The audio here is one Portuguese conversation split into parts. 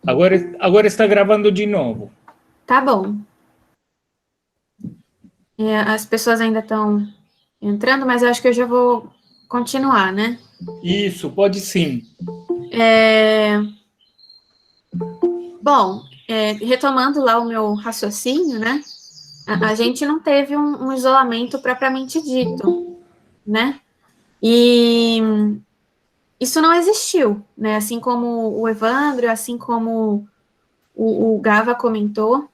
Agora está gravando de novo. Tá bom. As pessoas ainda estão entrando, mas eu acho que eu já vou continuar, né? Isso, pode sim. Bom, retomando lá o meu raciocínio, né? A gente não teve um isolamento propriamente dito, né? E isso não existiu, né? Assim como o Evandro, assim como o Gava comentou,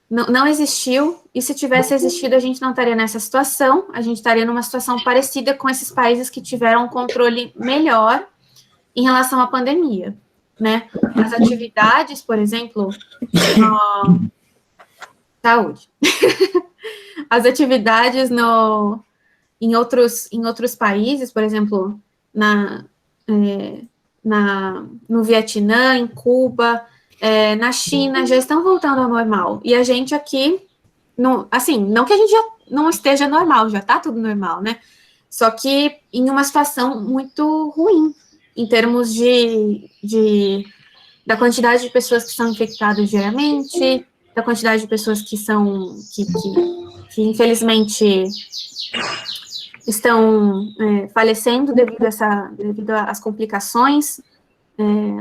não existiu, e se tivesse existido, a gente não estaria nessa situação, a gente estaria numa situação parecida com esses países que tiveram um controle melhor em relação à pandemia, né? As atividades, por exemplo, saúde. As atividades em outros países, por exemplo, no Vietnã, em Cuba, na China, já estão voltando ao normal. E a gente aqui, assim, não que a gente já não esteja normal, já está tudo normal, né? Só que em uma situação muito ruim, em termos da quantidade de pessoas que são infectadas diariamente, da quantidade de pessoas que infelizmente estão falecendo devido às complicações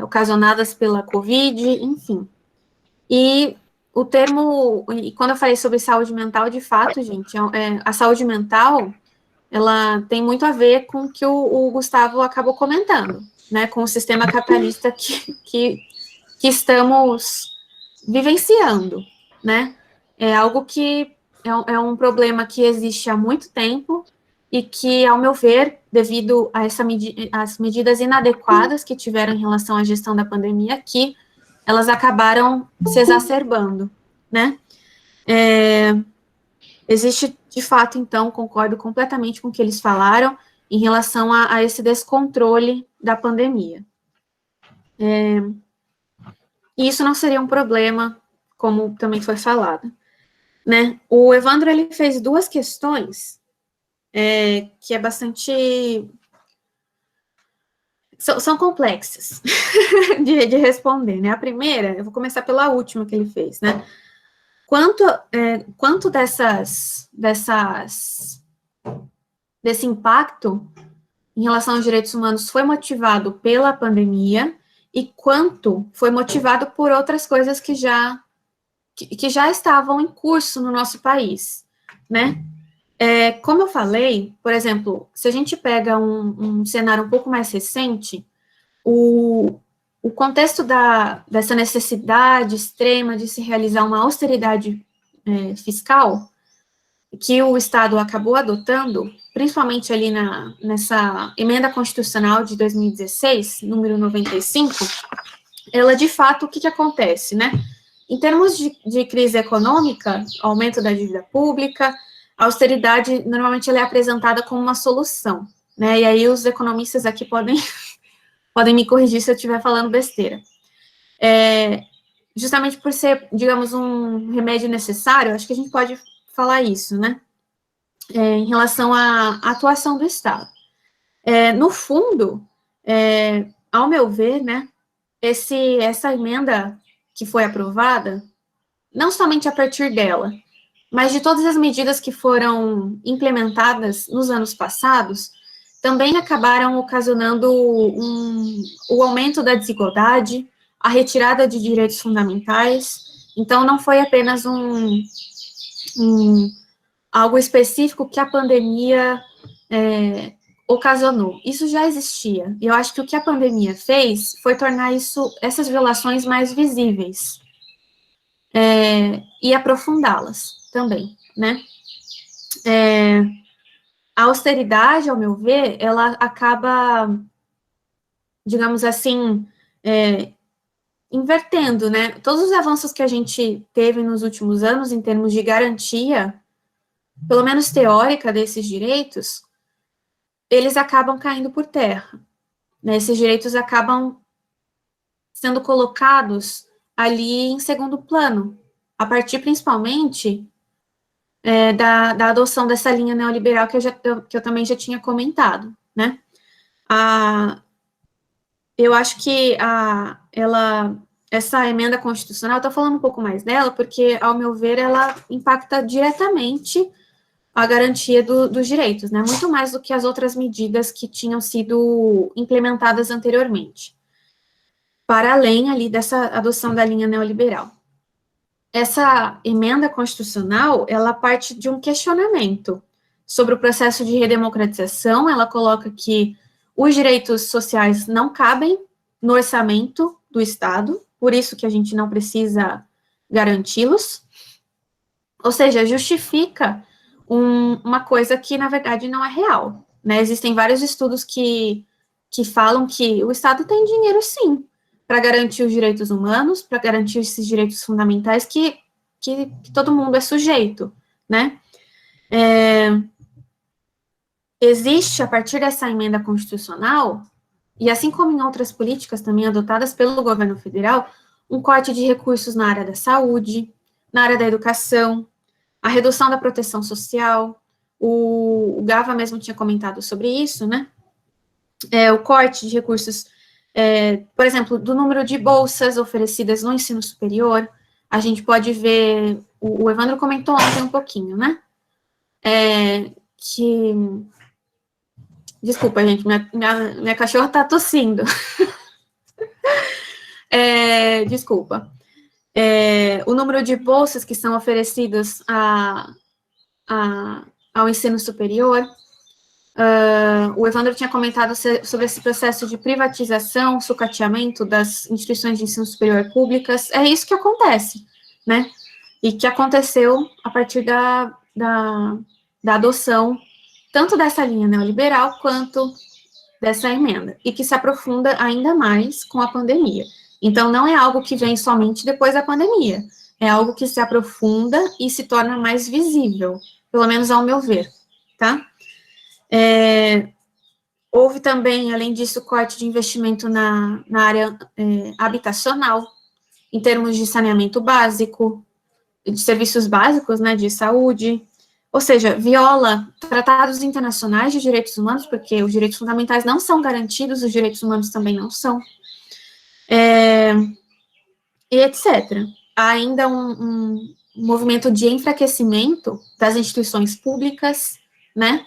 ocasionadas pela Covid, enfim. E quando eu falei sobre saúde mental, de fato, gente, a saúde mental, ela tem muito a ver com o que o Gustavo acabou comentando, né, com o sistema capitalista que estamos vivenciando, né? É algo que é um problema que existe há muito tempo e que, ao meu ver, devido a as medidas inadequadas que tiveram em relação à gestão da pandemia, que elas acabaram se exacerbando, né? Existe, de fato, então, concordo completamente com o que eles falaram em relação a esse descontrole da pandemia. E isso não seria um problema, como também foi falado, né? O Evandro, ele fez duas questões que é bastante... São complexas de responder, né? A primeira, eu vou começar pela última que ele fez, né? Quanto desse impacto em relação aos direitos humanos foi motivado pela pandemia e quanto foi motivado por outras coisas que já estavam em curso no nosso país, né? Como eu falei, por exemplo, se a gente pega um cenário um pouco mais recente, o contexto dessa necessidade extrema de se realizar uma austeridade fiscal, que o Estado acabou adotando, principalmente ali nessa emenda constitucional de 2016, número 95, ela, de fato, o que acontece, né? Em termos de crise econômica, aumento da dívida pública, a austeridade, normalmente, ela é apresentada como uma solução, né? E aí os economistas aqui podem me corrigir se eu estiver falando besteira. Justamente por ser, digamos, um remédio necessário, acho que a gente pode falar isso, né? Em relação à atuação do Estado. No fundo, ao meu ver, né, essa emenda que foi aprovada, não somente a partir dela, mas de todas as medidas que foram implementadas nos anos passados, também acabaram ocasionando o aumento da desigualdade, a retirada de direitos fundamentais. Então, não foi apenas algo específico que a pandemia ocasionou. Isso já existia. E eu acho que o que a pandemia fez foi tornar essas violações mais visíveis. E aprofundá-las também, né? A austeridade, ao meu ver, ela acaba, digamos assim, invertendo, né? Todos os avanços que a gente teve nos últimos anos em termos de garantia, pelo menos teórica, desses direitos, eles acabam caindo por terra, né? Esses direitos acabam sendo colocados ali em segundo plano, a partir principalmente da adoção dessa linha neoliberal que eu também já tinha comentado, né? eu acho que essa emenda constitucional, estou falando um pouco mais dela, porque, ao meu ver, ela impacta diretamente a garantia dos direitos, né? Muito mais do que as outras medidas que tinham sido implementadas anteriormente, para além ali dessa adoção da linha neoliberal. Essa emenda constitucional, ela parte de um questionamento sobre o processo de redemocratização. Ela coloca que os direitos sociais não cabem no orçamento do Estado, por isso que a gente não precisa garanti-los, ou seja, justifica uma coisa que, na verdade, não é real, né? Existem vários estudos que falam que o Estado tem dinheiro, sim, para garantir os direitos humanos, para garantir esses direitos fundamentais que todo mundo é sujeito, né? Existe, a partir dessa emenda constitucional, e assim como em outras políticas também adotadas pelo governo federal, um corte de recursos na área da saúde, na área da educação, a redução da proteção social, o Gava mesmo tinha comentado sobre isso, né? O corte de recursos, por exemplo, do número de bolsas oferecidas no ensino superior, a gente pode ver, o Evandro comentou ontem um pouquinho, né? Desculpa, gente, minha cachorra tá tossindo. Desculpa. O número de bolsas que são oferecidas ao ensino superior. O Evandro tinha comentado sobre esse processo de privatização, sucateamento das instituições de ensino superior públicas. É isso que acontece, né? E que aconteceu a partir da adoção tanto dessa linha neoliberal quanto dessa emenda, e que se aprofunda ainda mais com a pandemia. Então, não é algo que vem somente depois da pandemia, é algo que se aprofunda e se torna mais visível, pelo menos ao meu ver, tá? Houve também, além disso, corte de investimento na área habitacional, em termos de saneamento básico, de serviços básicos, né, de saúde, ou seja, viola tratados internacionais de direitos humanos, porque os direitos fundamentais não são garantidos, os direitos humanos também não são, e etc. Há ainda um movimento de enfraquecimento das instituições públicas, né,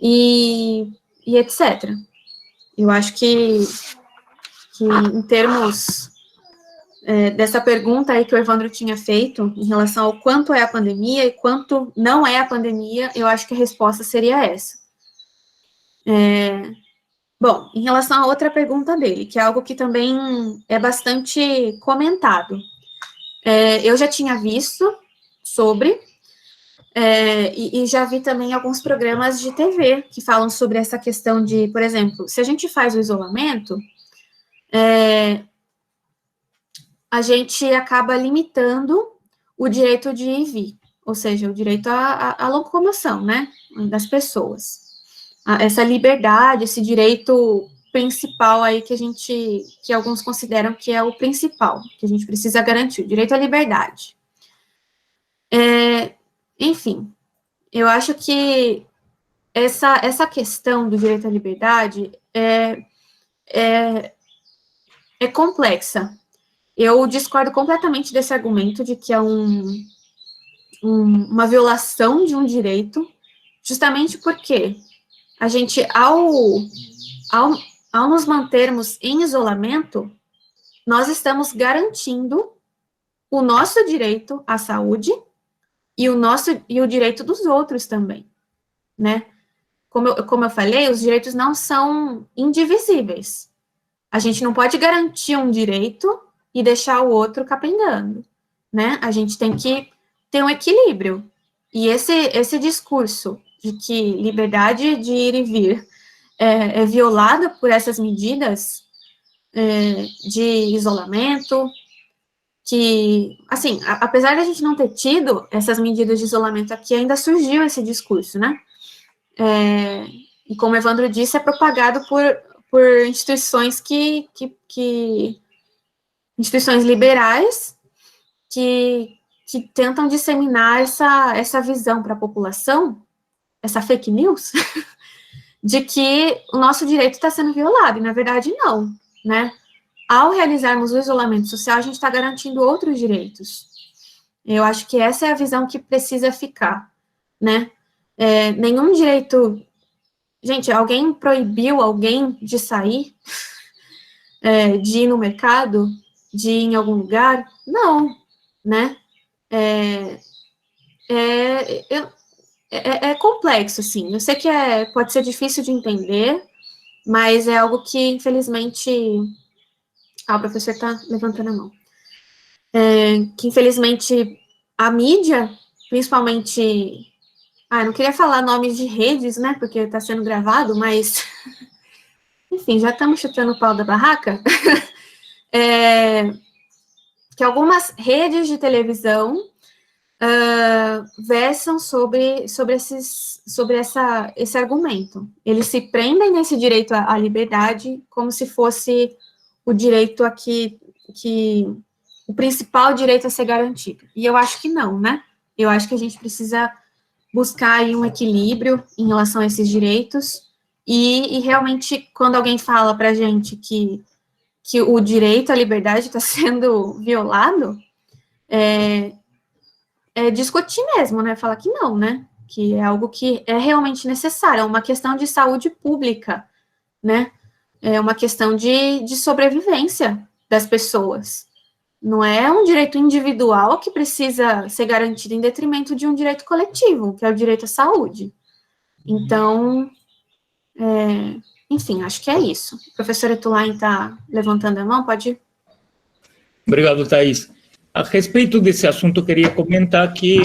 e etc. Eu acho que em termos dessa pergunta aí que o Evandro tinha feito, em relação ao quanto é a pandemia e quanto não é a pandemia, eu acho que a resposta seria essa. Bom, em relação a outra pergunta dele, que é algo que também é bastante comentado, eu já tinha visto sobre, e já vi também alguns programas de TV que falam sobre essa questão de, por exemplo, se a gente faz o isolamento, a gente acaba limitando o direito de ir e vir, ou seja, o direito à locomoção, né, das pessoas. Essa liberdade, esse direito principal aí que alguns consideram que é o principal, que a gente precisa garantir, o direito à liberdade. Enfim, eu acho que essa questão do direito à liberdade é complexa. Eu discordo completamente desse argumento de que é uma violação de um direito, justamente porque a gente, ao nos mantermos em isolamento, nós estamos garantindo o nosso direito à saúde e o direito dos outros também, né? Como eu falei, os direitos não são indivisíveis. A gente não pode garantir um direito e deixar o outro capengando, né? A gente tem que ter um equilíbrio. E esse discurso de que liberdade de ir e vir é violada por essas medidas de isolamento, que, assim, apesar de a gente não ter tido essas medidas de isolamento aqui, ainda surgiu esse discurso, né? E como o Evandro disse, é propagado por instituições instituições liberais que tentam disseminar essa visão para a população, essa fake news, de que o nosso direito está sendo violado, e na verdade não, né? Ao realizarmos o isolamento social, a gente está garantindo outros direitos. Eu acho que essa é a visão que precisa ficar, né? Nenhum direito... Gente, alguém proibiu alguém de sair, de ir no mercado, de ir em algum lugar? Não, né? É complexo, assim. Eu sei que pode ser difícil de entender, mas é algo que, infelizmente... o professor está levantando a mão. Que, infelizmente, a mídia, principalmente... eu não queria falar nomes de redes, né, porque está sendo gravado, mas... Enfim, já estamos chutando o pau da barraca. Que algumas redes de televisão versam sobre esse argumento. Eles se prendem nesse direito à liberdade como se fosse o direito o principal direito a ser garantido. E eu acho que não, né? Eu acho que a gente precisa buscar aí um equilíbrio em relação a esses direitos e realmente, quando alguém fala para a gente que o direito à liberdade está sendo violado, discutir mesmo, né? Falar que não, né? Que é algo que é realmente necessário, é uma questão de saúde pública, né? É uma questão de sobrevivência das pessoas. Não é um direito individual que precisa ser garantido em detrimento de um direito coletivo, que é o direito à saúde. Então, enfim, acho que é isso. O professor Etulain está levantando a mão, pode ir. Obrigado, Thais. A respeito desse assunto, eu queria comentar que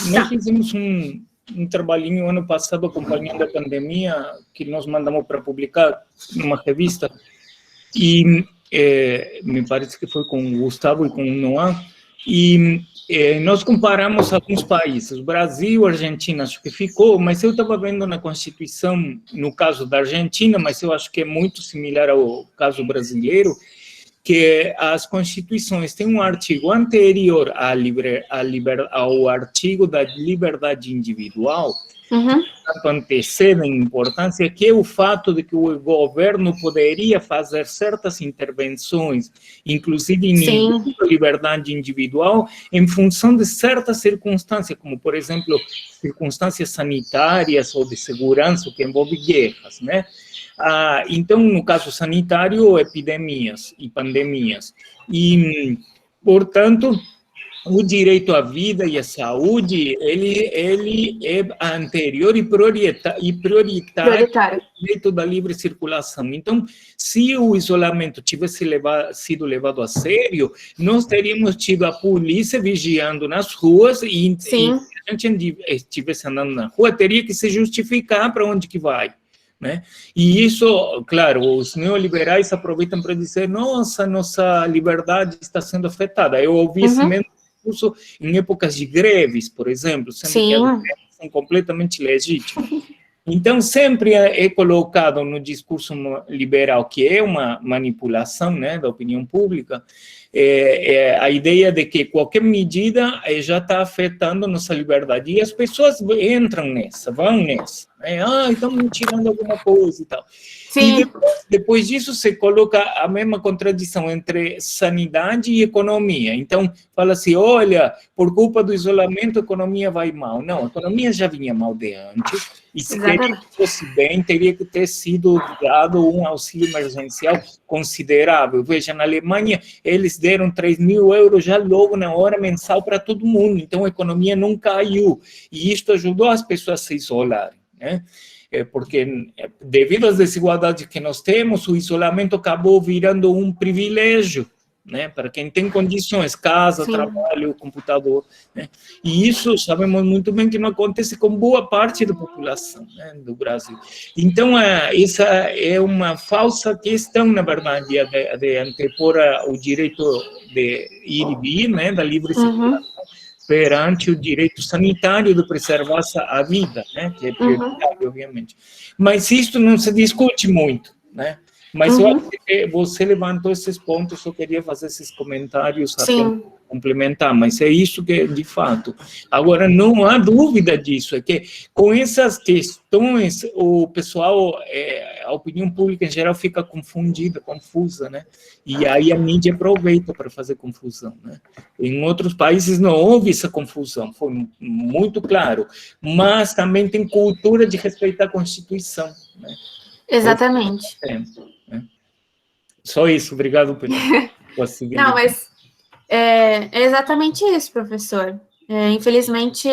nós fizemos um trabalhinho ano passado acompanhando a pandemia, que nós mandamos para publicar numa revista, e me parece que foi com o Gustavo e com o Noah, e nós comparamos alguns países, Brasil, Argentina, acho que ficou, mas eu estava vendo na Constituição, no caso da Argentina, mas eu acho que é muito similar ao caso brasileiro, que as constituições têm um artigo anterior ao artigo da liberdade individual, que antecede em importância, que é o fato de que o governo poderia fazer certas intervenções, inclusive em liberdade individual, em função de certas circunstâncias, como, por exemplo, circunstâncias sanitárias ou de segurança, que envolve guerras, né? Então, no caso sanitário, epidemias e pandemias. E, portanto, o direito à vida e à saúde, ele é anterior e prioritário ao direito da livre circulação. Então, se o isolamento tivesse sido levado a sério, nós teríamos tido a polícia vigiando nas ruas e se a gente estivesse andando na rua, teria que se justificar para onde que vai. Né? E isso, claro, os neoliberais aproveitam para dizer, nossa liberdade está sendo afetada. Eu ouvi esse mesmo discurso em épocas de greves, por exemplo, sendo que as greves são completamente legítimas. Então, sempre é colocado no discurso liberal, que é uma manipulação, né, da opinião pública, a ideia de que qualquer medida já está afetando nossa liberdade. E as pessoas entram nessa, vão nessa. Né? Estamos me tirando alguma coisa e tal. E depois disso, se coloca a mesma contradição entre sanidade e economia. Então, fala assim, olha, por culpa do isolamento, a economia vai mal. Não, a economia já vinha mal de antes. E se fosse bem, teria que ter sido dado um auxílio emergencial considerável. Veja, na Alemanha, eles deram 3.000 euros já logo na hora mensal para todo mundo. Então, a economia não caiu. E isto ajudou as pessoas a se isolarem, né? Porque, devido às desigualdades que nós temos, o isolamento acabou virando um privilégio, né, para quem tem condições, casa, trabalho, computador, né? E isso sabemos muito bem que não acontece com boa parte da população, né, do Brasil. Então, essa é uma falsa questão, na verdade, de antepor o direito de ir e vir, né, da livre circulação, perante o direito sanitário de preservar a vida, né, que é prioritário, obviamente. Mas isso não se discute muito, né? Mas eu acho que você levantou esses pontos, eu queria fazer esses comentários. Sim. complementar, mas é isso que, de fato. Agora, não há dúvida disso, é que com essas questões, o pessoal, a opinião pública em geral fica confundida, confusa, né? E aí a mídia aproveita para fazer confusão, né? Em outros países não houve essa confusão, foi muito claro, mas também tem cultura de respeitar a Constituição, né? Exatamente. Né? Só isso, obrigado pela possibilidade. Não, mas é exatamente isso, professor. Infelizmente,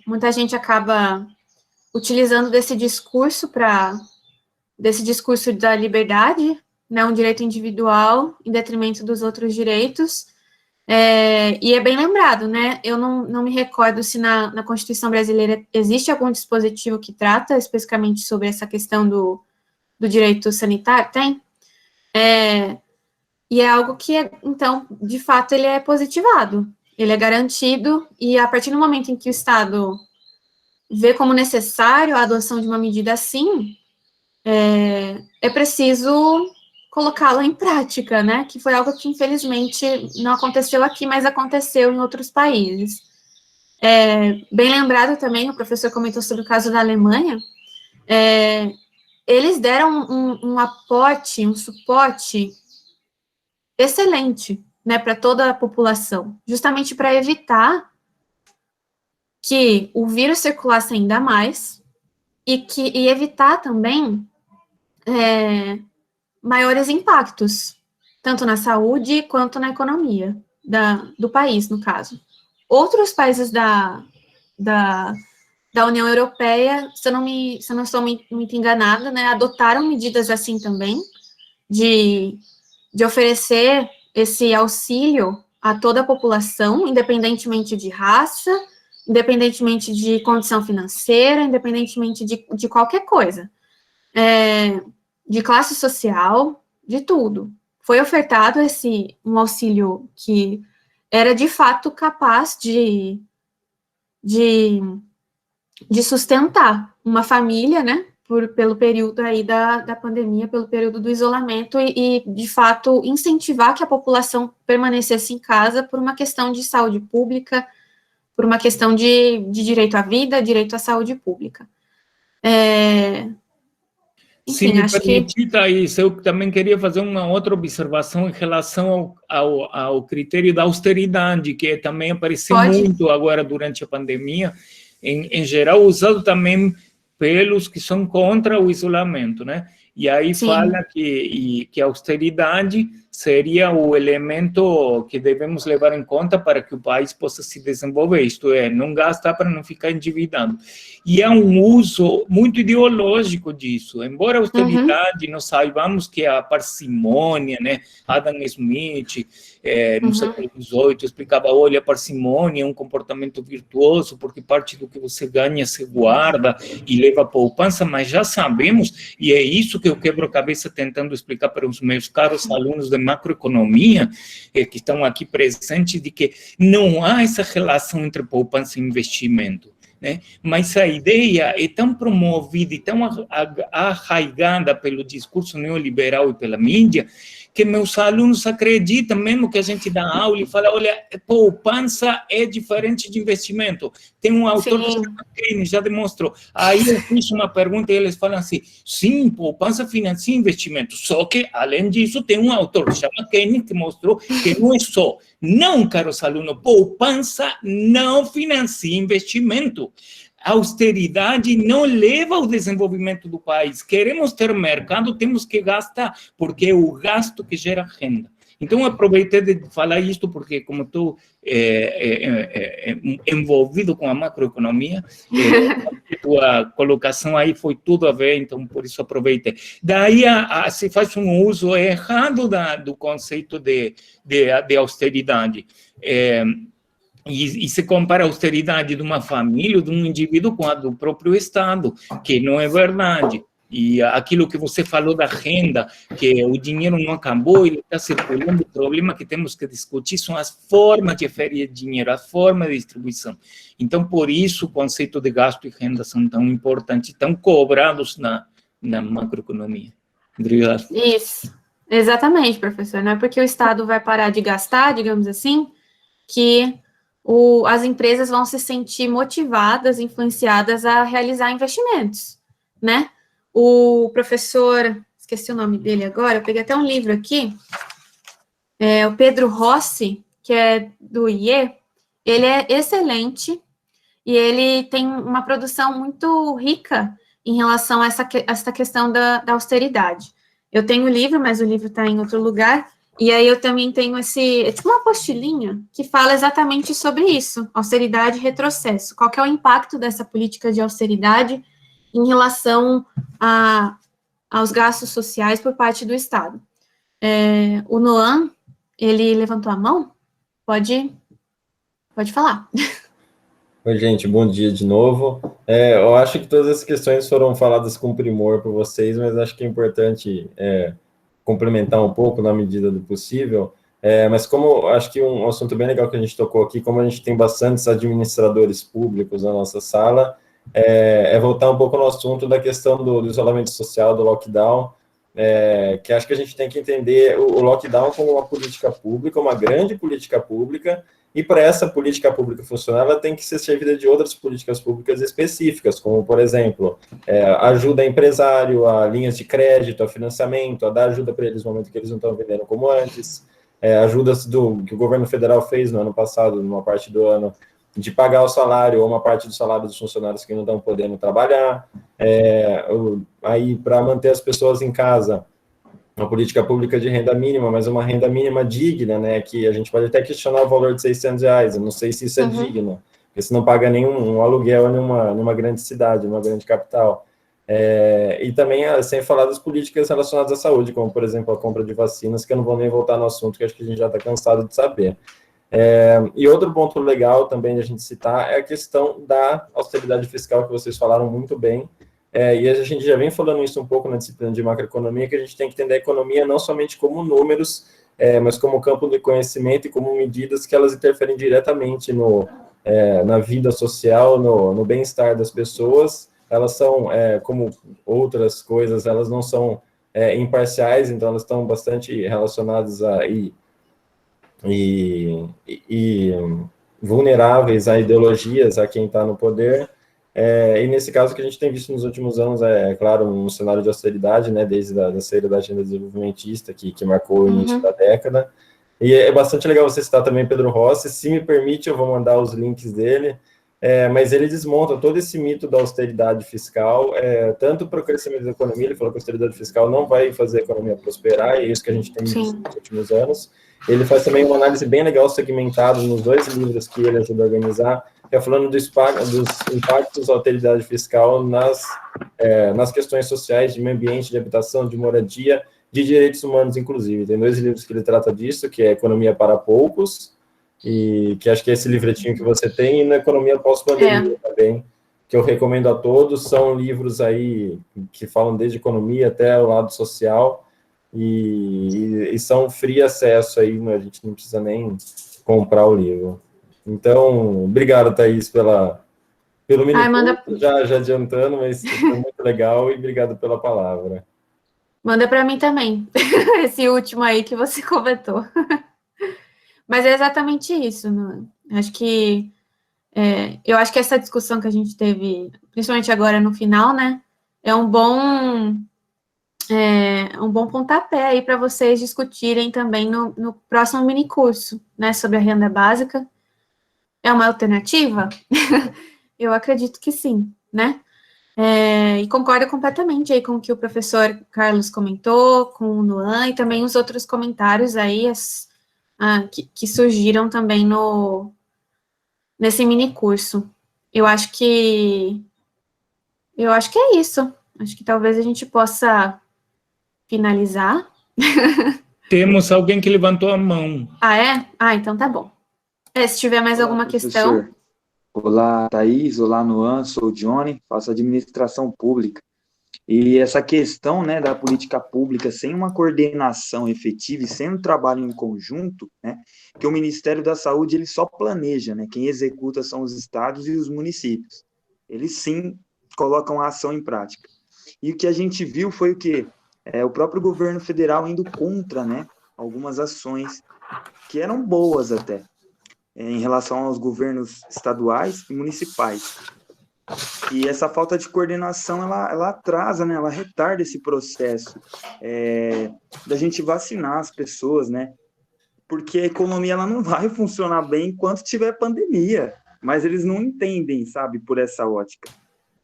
muita gente acaba utilizando desse discurso da liberdade, né, um direito individual, em detrimento dos outros direitos. E é bem lembrado, né? Eu não me recordo se na Constituição brasileira existe algum dispositivo que trata especificamente sobre essa questão do direito sanitário. Tem? E é algo que, então, de fato, ele é positivado, ele é garantido, e a partir do momento em que o Estado vê como necessário a adoção de uma medida assim, é preciso colocá-la em prática, né? Que foi algo que, infelizmente, não aconteceu aqui, mas aconteceu em outros países. Bem lembrado também, o professor comentou sobre o caso da Alemanha, eles deram um aporte, um suporte excelente, né, para toda a população, justamente para evitar que o vírus circulasse ainda mais e evitar também maiores impactos, tanto na saúde quanto na economia do país, no caso. Outros países da União Europeia, se eu não estou muito enganada, né, adotaram medidas assim também, de oferecer esse auxílio a toda a população, independentemente de raça, independentemente de condição financeira, independentemente de qualquer coisa, de classe social, de tudo. Foi ofertado um auxílio que era, de fato, capaz de sustentar uma família, né, pelo período aí da pandemia, pelo período do isolamento, e, de fato, incentivar que a população permanecesse em casa por uma questão de saúde pública, por uma questão de direito à vida, direito à saúde pública. Se me permitir, Thaís, eu também queria fazer uma outra observação em relação ao critério da austeridade, que também apareceu muito agora durante a pandemia, em geral usado também pelos que são contra o isolamento, né? E aí fala que a austeridade seria o elemento que devemos levar em conta para que o país possa se desenvolver, isto é, não gastar para não ficar endividado. E é um uso muito ideológico disso, embora a austeridade, nós saibamos que a parcimônia, né, Adam Smith, no século XVIII, explicava, olha, a parcimônia é um comportamento virtuoso, porque parte do que você ganha se guarda e leva a poupança, mas já sabemos, e é isso que eu quebro a cabeça tentando explicar para os meus caros alunos de macroeconomia, que estão aqui presentes, de que não há essa relação entre poupança e investimento, né? Mas a ideia é tão promovida e tão arraigada pelo discurso neoliberal e pela mídia, que meus alunos acreditam, mesmo que a gente dá aula e fala, olha, poupança é diferente de investimento. Tem um autor que chama Keynes, já demonstrou. Aí eu fiz uma pergunta e eles falam assim, sim, poupança financia investimento, só que, além disso, tem um autor que chama Keynes que mostrou que não é só. Não, caros alunos, poupança não financia investimento. A austeridade não leva ao desenvolvimento do país. Queremos ter mercado, temos que gastar, porque é o gasto que gera renda. Então, aproveitei de falar isto, porque como estou envolvido com a macroeconomia, a tua colocação aí foi tudo a ver, então, por isso aproveitei. Daí, se faz um uso errado do conceito de austeridade. E se compara a austeridade de uma família ou de um indivíduo com a do próprio Estado, que não é verdade. E aquilo que você falou da renda, que o dinheiro não acabou, ele está circulando, o problema que temos que discutir são as formas de ferir dinheiro, a forma de distribuição. Então, por isso, o conceito de gasto e renda são tão importantes, tão cobrados na macroeconomia. Obrigado. Isso, exatamente, professor. Não é porque o Estado vai parar de gastar, digamos assim, que as empresas vão se sentir motivadas, influenciadas a realizar investimentos, né? O professor, esqueci o nome dele agora, eu peguei até um livro aqui, o Pedro Rossi, que é do IE, ele é excelente e ele tem uma produção muito rica em relação a essa questão da austeridade. Eu tenho o livro, mas o livro está em outro lugar, e aí eu também tenho tipo uma apostilinha que fala exatamente sobre isso, austeridade e retrocesso. Qual que é o impacto dessa política de austeridade em relação aos gastos sociais por parte do Estado? O Noam, ele levantou a mão? Pode falar. Oi, gente, bom dia de novo. Eu acho que todas as questões foram faladas com primor por vocês, mas acho que é importante complementar um pouco na medida do possível. Mas como acho que um assunto bem legal que a gente tocou aqui, como a gente tem bastantes administradores públicos na nossa sala, voltar um pouco no assunto da questão do isolamento social, do lockdown, que acho que a gente tem que entender o lockdown como uma política pública, uma grande política pública, e para essa política pública funcionar, ela tem que ser servida de outras políticas públicas específicas, como, por exemplo, ajuda a empresário, a linhas de crédito, a financiamento, a dar ajuda para eles no momento que eles não estão vendendo como antes, ajudas que o governo federal fez no ano passado, numa parte do ano, de pagar o salário ou uma parte do salário dos funcionários que não estão podendo trabalhar, aí para manter as pessoas em casa, uma política pública de renda mínima, mas uma renda mínima digna, né, que a gente pode até questionar o valor de R$600, eu não sei se isso é digno, porque se não paga nenhum aluguel numa grande cidade, numa grande capital. E também, sem falar das políticas relacionadas à saúde, como, por exemplo, a compra de vacinas, que eu não vou nem voltar no assunto, que acho que a gente já está cansado de saber. E outro ponto legal também de a gente citar é a questão da austeridade fiscal, que vocês falaram muito bem, e a gente já vem falando isso um pouco na disciplina de macroeconomia, que a gente tem que entender a economia não somente como números, mas como campo de conhecimento e como medidas que elas interferem diretamente na vida social, no bem-estar das pessoas. Elas são, como outras coisas, elas não são imparciais, então elas estão bastante relacionadas e vulneráveis a ideologias, a quem está no poder. E nesse caso que a gente tem visto nos últimos anos, claro, um cenário de austeridade, né, desde a saída da agenda desenvolvimentista, que marcou o início da década, e é bastante legal você citar também Pedro Rossi. Se me permite, eu vou mandar os links dele, mas ele desmonta todo esse mito da austeridade fiscal, tanto para o crescimento da economia. Ele falou que a austeridade fiscal não vai fazer a economia prosperar, e é isso que a gente tem visto nos últimos anos. Ele faz também uma análise bem legal, segmentada, nos 2 livros que ele ajuda a organizar, que é falando dos impactos da austeridade fiscal nas questões sociais, de meio ambiente, de habitação, de moradia, de direitos humanos, inclusive. Tem 2 livros que ele trata disso, que é Economia para Poucos, e que acho que é esse livretinho que você tem, e na Economia Pós-Pandemia também, que eu recomendo a todos. São livros aí que falam desde economia até o lado social, e são free acesso aí, a gente não precisa nem comprar o livro. Então, obrigado, Thaís, pelo minuto, já adiantando, mas foi muito legal, e obrigado pela palavra. Manda para mim também, esse último aí que você comentou. Mas é exatamente isso, né? Eu acho que essa discussão que a gente teve, principalmente agora no final, né, é um bom pontapé aí para vocês discutirem também no próximo minicurso, né, sobre a renda básica. É uma alternativa? Eu acredito que sim, né? E concordo completamente aí com o que o professor Carlos comentou, com o Noam, e também os outros comentários aí que surgiram também nesse minicurso. Eu acho que é isso. Acho que talvez a gente possa finalizar. Temos alguém que levantou a mão. Ah, é? Então tá bom. Se tiver mais alguma questão... Olá, Thaís. Olá, Noam. Sou o Johnny, faço administração pública. E essa questão, né, da política pública sem uma coordenação efetiva e sem um trabalho em conjunto, né, que o Ministério da Saúde ele só planeja, né, quem executa são os estados e os municípios. Eles sim colocam a ação em prática. E o que a gente viu foi o quê? O próprio governo federal indo contra, né, algumas ações que eram boas até. em relação aos governos estaduais e municipais. E essa falta de coordenação, ela atrasa, né, ela retarda esse processo da gente vacinar as pessoas, né, porque a economia ela não vai funcionar bem enquanto tiver pandemia, mas eles não entendem, sabe, por essa ótica.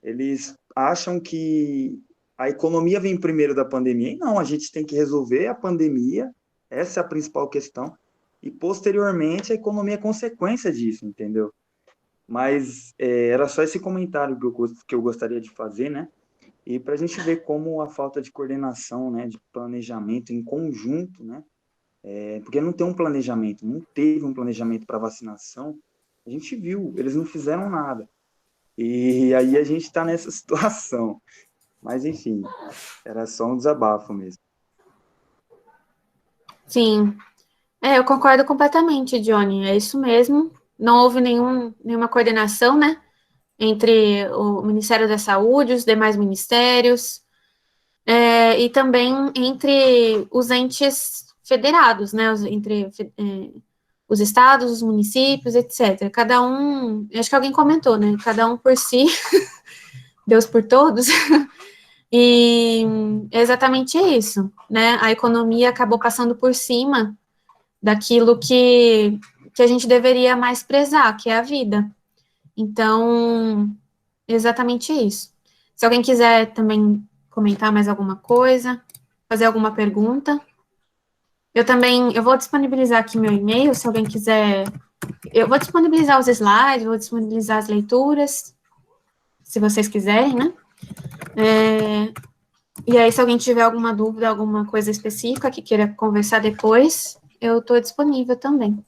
Eles acham que a economia vem primeiro da pandemia, e não, a gente tem que resolver a pandemia, essa é a principal questão, e posteriormente a economia é consequência disso, entendeu? Mas era só esse comentário que eu gostaria de fazer, né? E para a gente ver como a falta de coordenação, né, de planejamento em conjunto, né? Porque não tem um planejamento, não teve um planejamento para vacinação, a gente viu, eles não fizeram nada. E aí a gente está nessa situação. Mas, enfim, era só um desabafo mesmo. Sim, eu concordo completamente, Johnny, é isso mesmo. Não houve nenhuma coordenação, né, entre o Ministério da Saúde, os demais ministérios, e também entre os entes federados, né, entre os estados, os municípios, etc. Cada um, acho que alguém comentou, né, cada um por si, Deus por todos, e é exatamente isso, né, a economia acabou passando por cima daquilo que a gente deveria mais prezar, que é a vida. Então, exatamente isso. Se alguém quiser também comentar mais alguma coisa, fazer alguma pergunta, eu vou disponibilizar aqui meu e-mail, se alguém quiser, eu vou disponibilizar os slides, vou disponibilizar as leituras, se vocês quiserem, né? E aí, se alguém tiver alguma dúvida, alguma coisa específica que queira conversar depois, eu estou disponível também,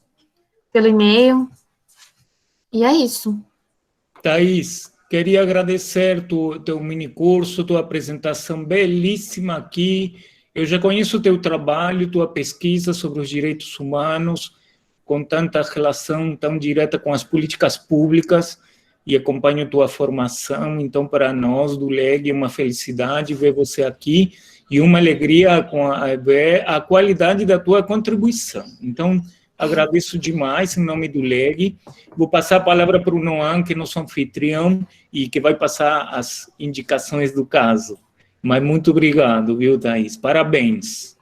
pelo e-mail, e é isso. Thaís, queria agradecer teu minicurso, tua apresentação belíssima aqui. Eu já conheço o teu trabalho, tua pesquisa sobre os direitos humanos, com tanta relação tão direta com as políticas públicas, e acompanho tua formação. Então, para nós do LEG, é uma felicidade ver você aqui e uma alegria ver a qualidade da tua contribuição. Então, agradeço demais em nome do LEG. Vou passar a palavra para o Noam, que é nosso anfitrião, e que vai passar as indicações do caso. Mas muito obrigado, viu, Thaís? Parabéns.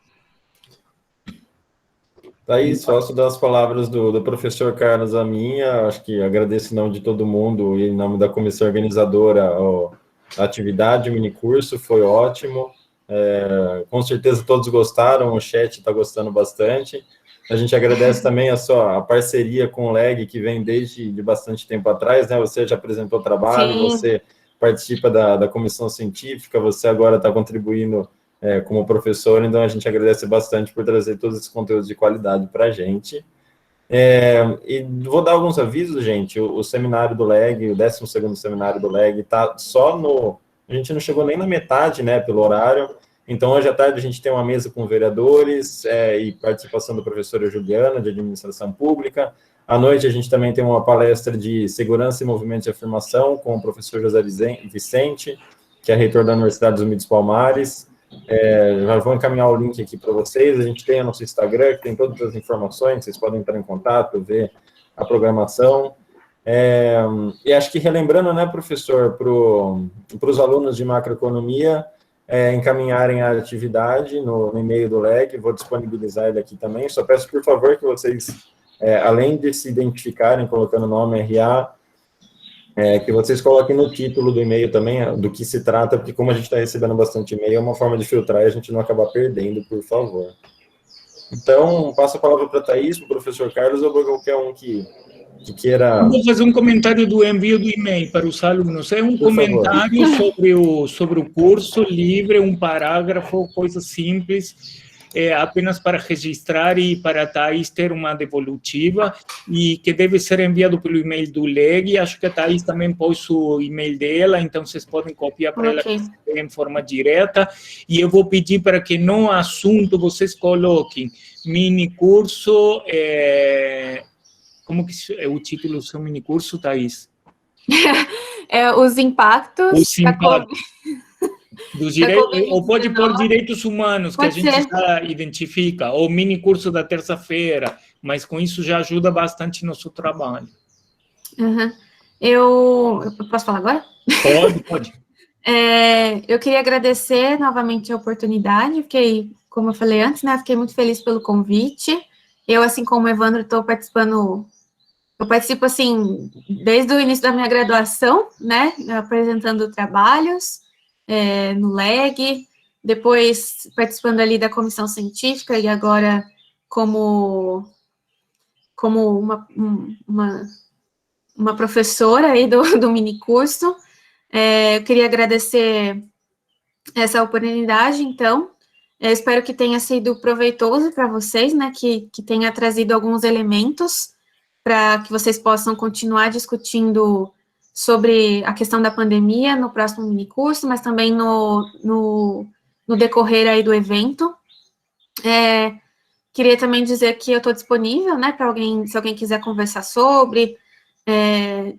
Thaís, faço das palavras do professor Carlos a minha, acho que agradeço em nome de todo mundo e em nome da comissão organizadora a atividade, o minicurso, foi ótimo, com certeza todos gostaram, o chat está gostando bastante. A gente agradece também a parceria com o LEG, que vem desde bastante tempo atrás, né? Você já apresentou trabalho, sim, você participa da comissão científica, você agora está contribuindo como professor, então a gente agradece bastante por trazer todos esses conteúdos de qualidade para a gente. E vou dar alguns avisos, gente. O seminário do LEG, o 12º seminário do LEG, está só no... A gente não chegou nem na metade, né, pelo horário. Então, hoje à tarde, a gente tem uma mesa com vereadores e participação da professora Juliana, de Administração Pública. À noite, a gente também tem uma palestra de Segurança e Movimentos de Afirmação com o professor José Vicente, que é reitor da Universidade dos Umídios Palmares. Já vou encaminhar o link aqui para vocês. A gente tem o nosso Instagram, que tem todas as informações, vocês podem entrar em contato, ver a programação. E acho que relembrando, né, professor, para os alunos de macroeconomia, encaminharem a atividade no e-mail do LEG, vou disponibilizar ele aqui também. Só peço, por favor, que vocês, além de se identificarem, colocando o nome RA, que vocês coloquem no título do e-mail também do que se trata, porque como a gente está recebendo bastante e-mail, é uma forma de filtrar e a gente não acabar perdendo, por favor. Então, passo a palavra para a Thaís, para o professor Carlos, ou para qualquer um que queira... Vou fazer um comentário do envio do e-mail para os alunos. É um comentário sobre o curso livre, um parágrafo, coisa simples, apenas para registrar e para a Thaís ter uma devolutiva, e que deve ser enviado pelo e-mail do LEG. Acho que a Thaís também pôs o e-mail dela, então vocês podem copiar para ela em forma direta. E eu vou pedir para que no assunto vocês coloquem mini curso... Como que é o título do seu minicurso, Thaís? Os impactos... Dos Da direitos, ou pode pôr Covid-19. direitos humanos, que a Pode gente ser. já identifica, ou mini curso da terça-feira, mas com isso já ajuda bastante nosso trabalho. Uhum. Eu posso falar agora? Pode. Eu queria agradecer novamente a oportunidade, fiquei, como eu falei antes, né, fiquei muito feliz pelo convite. Eu, assim como o Evandro, estou participando, eu participo, assim, desde o início da minha graduação, né, apresentando trabalhos no LEG, depois participando ali da comissão científica e agora como uma professora aí do minicurso. Eu queria agradecer essa oportunidade, então. Eu espero que tenha sido proveitoso para vocês, né, que tenha trazido alguns elementos para que vocês possam continuar discutindo sobre a questão da pandemia no próximo minicurso, mas também no decorrer aí do evento. Queria também dizer que eu estou disponível, né, para alguém, se alguém quiser conversar sobre,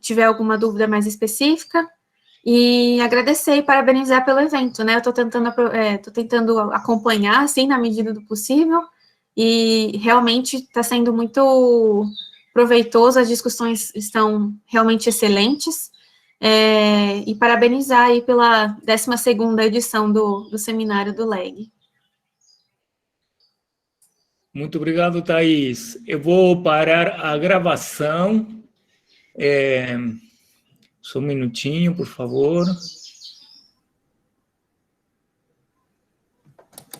tiver alguma dúvida mais específica, e agradecer e parabenizar pelo evento, né, eu estou tentando acompanhar, assim, na medida do possível, e realmente está sendo muito proveitoso, as discussões estão realmente excelentes, e parabenizar aí pela 12ª edição do seminário do LEG. Muito obrigado, Thaís. Eu vou parar a gravação. Só um minutinho, por favor.